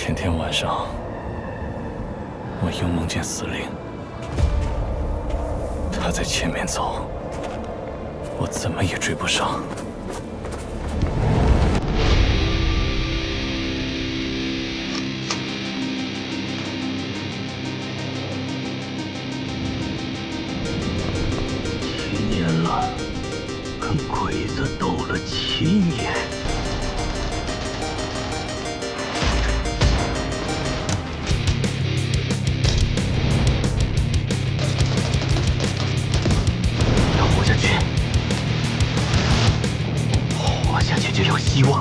前天晚上，我又梦见司令，他在前面走，我怎么也追不上。7年了，跟鬼子斗了7年。 就有希望。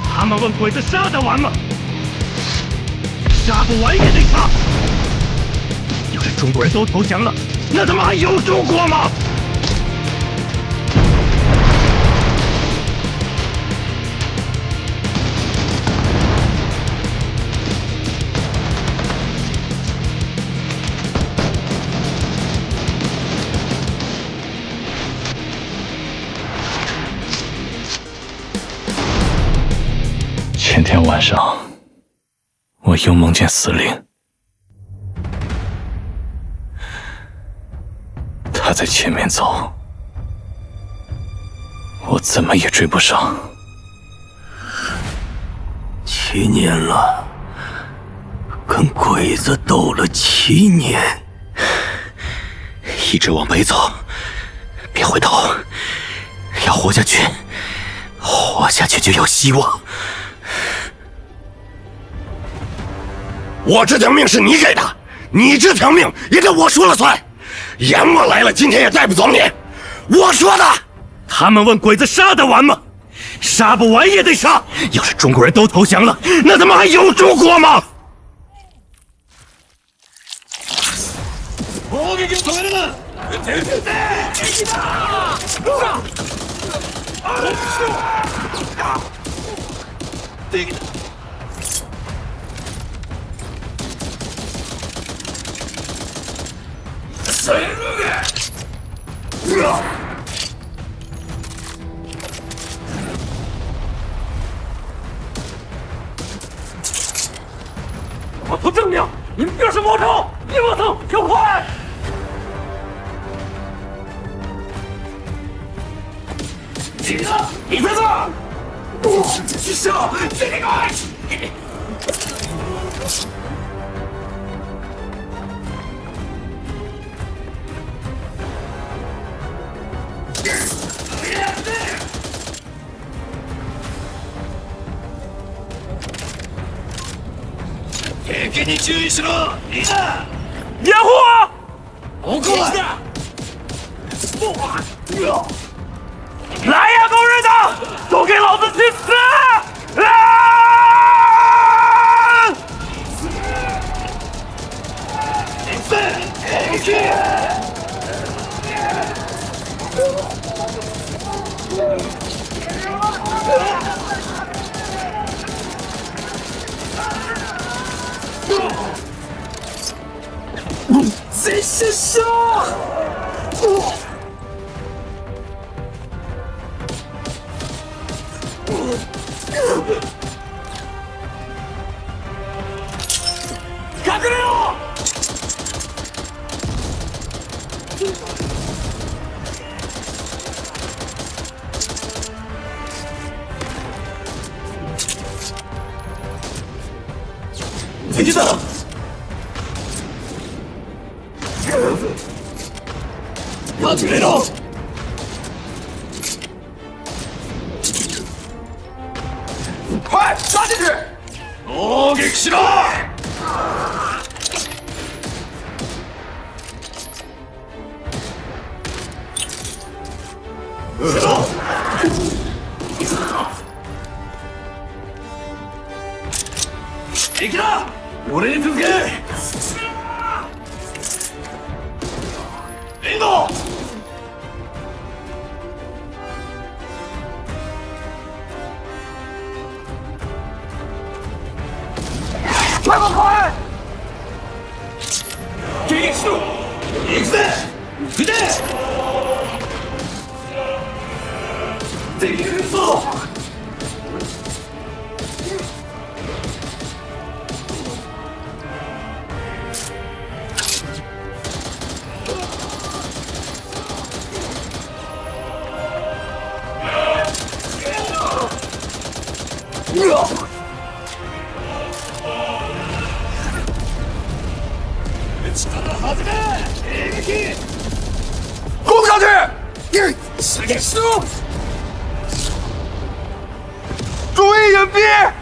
他们问鬼子杀得完吗？杀不完也得杀。要是中国人都投降了，那他妈还有中国吗？ 前天晚上，我又梦见司令，他在前面走，我怎么也追不上。7年了，跟鬼子斗了7年，一直往北走，别回头，要活下去，活下去就有希望。 我这条命是你给的，你这条命也得我说了算。阎王来了，今天也带不走你。我说的。他们问鬼子杀得完吗？杀不完也得杀。要是中国人都投降了，那他妈还有中国吗？攻撃を止めるな！撃て撃て撃て！敵だ！敵だ！ 我图正面，你们别是魔头，别往上跳快！几个，一分钟，去笑，这个快！ 敵に注意しろ！リーダー！掩护我！我过来！来呀，狗日的！都给老子去死！啊！贼是杀！隠れろ！敵だ！ 隠れろ！快杀进去！攻撃しろ！敵だ！俺に続け！リンド！ 快快快！迎撃しろ！行くぜ！撃て！攻上去！注意隐蔽！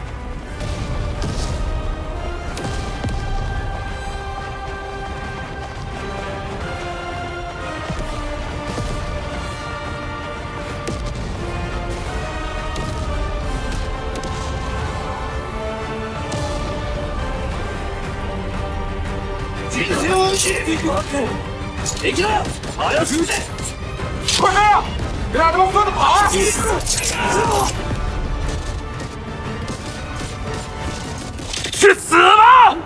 快点啊！别让他们分着跑啊！去死吧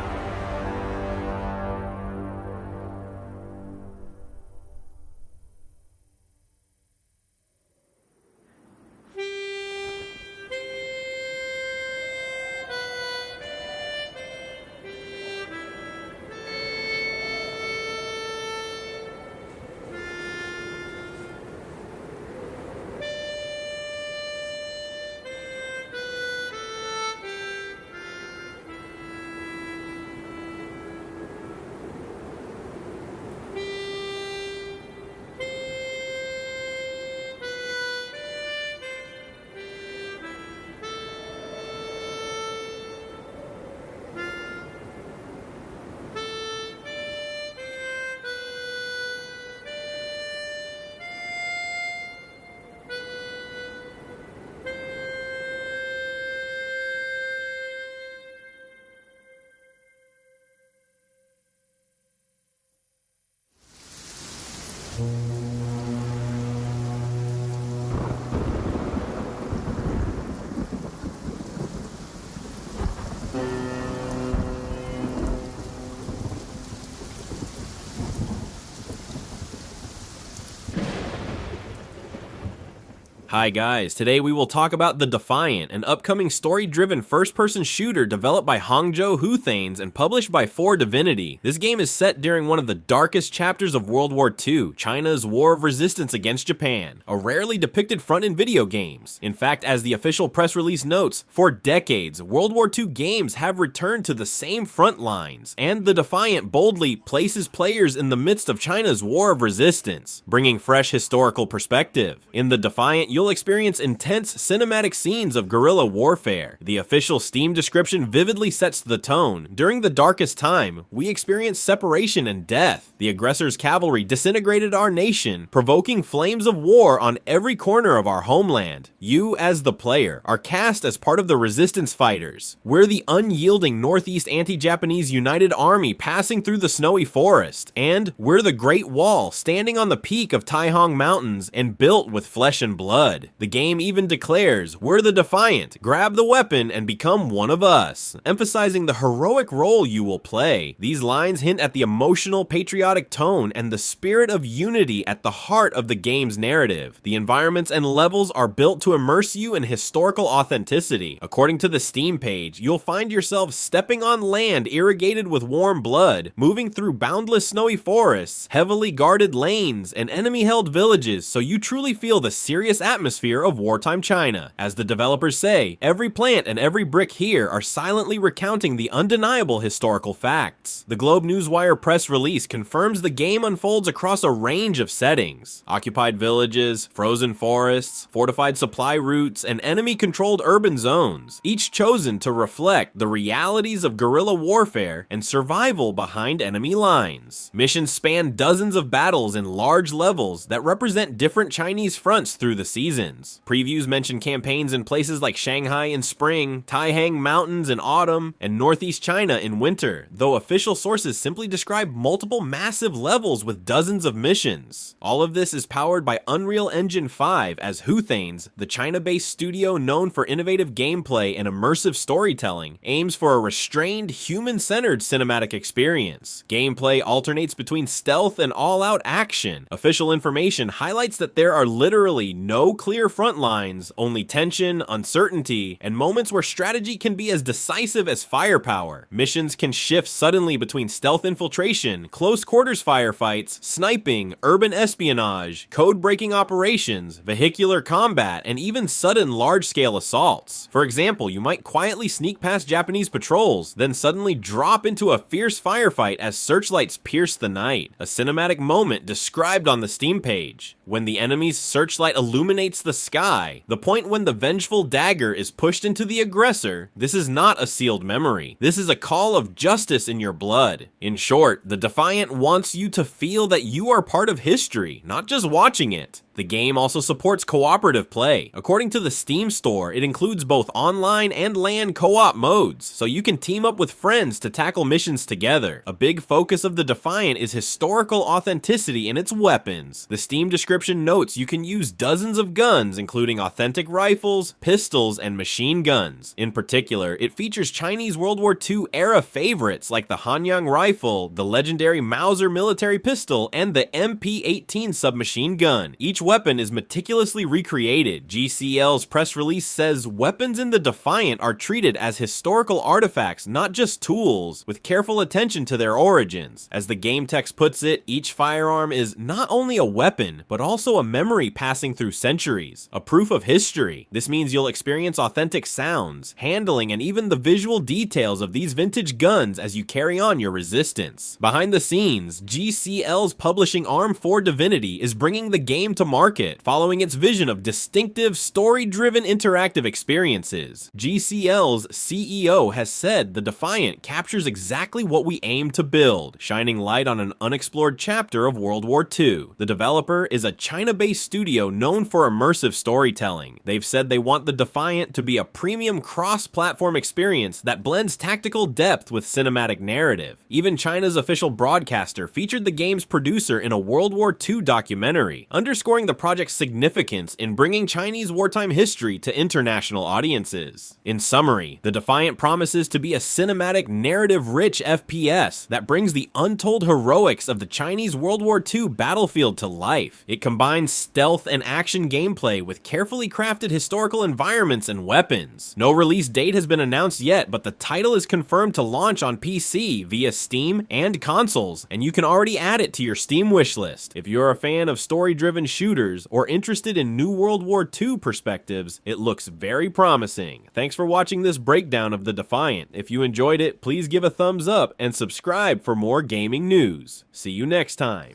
！Hi guys, today we will talk about The Defiant, an upcoming story-driven first-person shooter developed by Hangzhou Hoothanes and published by 4Divinity. This game is set during one of the darkest chapters of World War II, China's war of resistance against Japan, a rarely depicted front in video games. In fact, as the official press release notes, for decades, World War II games have returned to the same front lines, and The Defiant boldly places players in the midst of China's war of resistance, bringing fresh historical perspective. In The Defiant, you'll experience intense cinematic scenes of guerrilla warfare. The official Steam description vividly sets the tone. During the darkest time, we experience separation and death. The aggressor's cavalry disintegrated our nation, provoking flames of war on every corner of our homeland. You, as the player, are cast as part of the resistance fighters. We're the unyielding Northeast Anti-Japanese United Army passing through the snowy forest. And we're the Great Wall, standing on the peak of Taihang Mountains and built with flesh and blood. The game even declares, we're the Defiant, grab the weapon and become one of us, emphasizing the heroic role you will play. These lines hint at the emotional, patriotic tone and the spirit of unity at the heart of the game's narrative. The environments and levels are built to immerse you in historical authenticity. According to the Steam page, you'll find yourself stepping on land irrigated with warm blood, moving through boundless snowy forests, heavily guarded lanes, and enemy-held villages, so you truly feel the serious atmosphere of wartime China. As the developers say, every plant and every brick here are silently recounting the undeniable historical facts. The Globe Newswire press release confirms the game unfolds across a range of settings: occupied villages, frozen forests, fortified supply routes, and enemy-controlled urban zones, each chosen to reflect the realities of guerrilla warfare and survival behind enemy lines. Missions span dozens of battles in large levels that represent different Chinese fronts through the seasons. Previews mention campaigns in places like Shanghai in spring, Taihang Mountains in autumn, and Northeast China in winter, though official sources simply describe multiple massive levels with dozens of missions. All of this is powered by Unreal Engine 5, as Hoothanes, the China-based studio known for innovative gameplay and immersive storytelling, aims for a restrained, human-centered cinematic experience. Gameplay alternates between stealth and all-out action. Official information highlights that there are literally no clear front lines, only tension, uncertainty, and moments where strategy can be as decisive as firepower. Missions can shift suddenly between stealth infiltration, close quarters firefights, sniping, urban espionage, code-breaking operations, vehicular combat, and even sudden large-scale assaults. For example, you might quietly sneak past Japanese patrols, then suddenly drop into a fierce firefight as searchlights pierce the night. A cinematic moment described on the Steam page. When the enemy's searchlight illuminates the sky, the point when the vengeful dagger is pushed into the aggressor, this is not a sealed memory. This is a call of justice in your blood. In short, the Defiant wants you to feel that you are part of history, not just watching it. The game also supports cooperative play. According to the Steam store, it includes both online and LAN co-op modes, so you can team up with friends to tackle missions together. A big focus of the Defiant is historical authenticity in its weapons. The Steam description notes you can use dozens of guns, including authentic rifles, pistols, and machine guns. In particular, it features Chinese World War II era favorites like the Hanyang rifle, the legendary Mauser military pistol, and the MP-18 submachine gun. Each weapon is meticulously recreated. GCL's press release says weapons in the Defiant are treated as historical artifacts, not just tools, with careful attention to their origins. As the game text puts it, each firearm is not only a weapon, but also a memory passing through centuries, a proof of history. This means you'll experience authentic sounds, handling, and even the visual details of these vintage guns as you carry on your resistance. Behind the scenes, GCL's publishing arm for Divinity is bringing the game to market, following its vision of distinctive, story-driven interactive experiences. GCL's CEO has said the Defiant captures exactly what we aim to build, shining light on an unexplored chapter of World War II. The developer is a China-based studio known for immersive storytelling. They've said they want the Defiant to be a premium cross-platform experience that blends tactical depth with cinematic narrative. Even China's official broadcaster featured the game's producer in a World War II documentary, underscoring the project's significance in bringing Chinese wartime history to international audiences. In summary, the Defiant promises to be a cinematic, narrative-rich FPS that brings the untold heroics of the Chinese World War II battlefield to life. It combines stealth and action gameplay with carefully crafted historical environments and weapons. No release date has been announced yet, but the title is confirmed to launch on PC via Steam and consoles, and you can already add it to your Steam wishlist. If you're a fan of story-driven shooters or interested in new World War II perspectives, it looks very promising. Thanks for watching this breakdown of the Defiant. If you enjoyed it, please give a thumbs up and subscribe for more gaming news. See you next time.